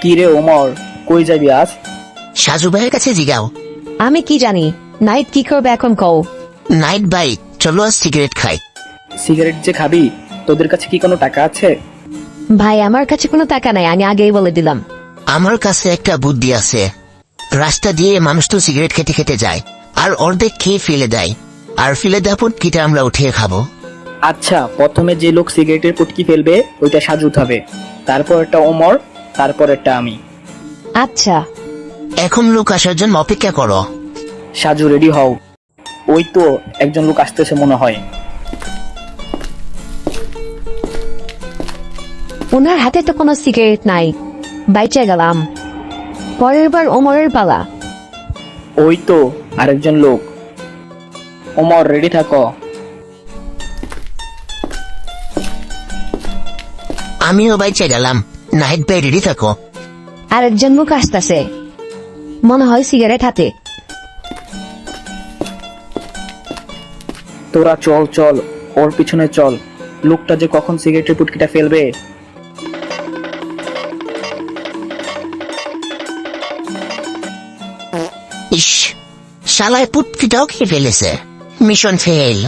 কি রে ওমর, কই যাবি আজ? সাজু ভাইয়ের কাছে জিগাও। আমি কি জানি, নাইট কি করবে এখন কও। নাইট ভাই, চলো আজ সিগারেট খাই। সিগারেট যে খাবি, তোদের কাছে কি কোনো টাকা আছে? ভাই আমার কাছে কোনো টাকা নাই, আমি আগেই বলে দিলাম। আমার কাছে একটা বুদ্ধি আছে। রাস্তা দিয়ে মানুষ তো সিগারেট খেতে খেতে যায়, আর অর্ধেক খেয়ে ফেলে দেয়, আর ফেলে দেওয়ার পর কিটা আমরা উঠিয়ে খাবো। আচ্ছা, প্রথমে যে লোক সিগারেটের পুটকি ফেলবে ওইটা সাজু হবে, তারপর একটা ওমর, তারপর একটা আমি। আচ্ছা এখন লোক আসার জন্য অপেক্ষা করো। সাজু রেডি হও, ওই তো একজন লোক আসতেছে মনে হয়। ওনার হাতে তো কোনো সিগারেট নাই, বাইচে গেলাম। পরের বার ওমরের পালা। ওই তো আরেকজন লোক। ওমর রেডি থাকো। আমিও বাইচে গেলাম। নাইট ভাই রেডি থাকো। আরেকজন মুখ আসতেছে, মনে হয় সিগারেট হাতে। তোরা চল চল, ওর পিছনে চল। লোকটা যে কখন সিগারেটের পুটকিটা ফেলবে। ইস, শালায় পুটকিটাও খেয়ে ফেলেছে। Mission fail.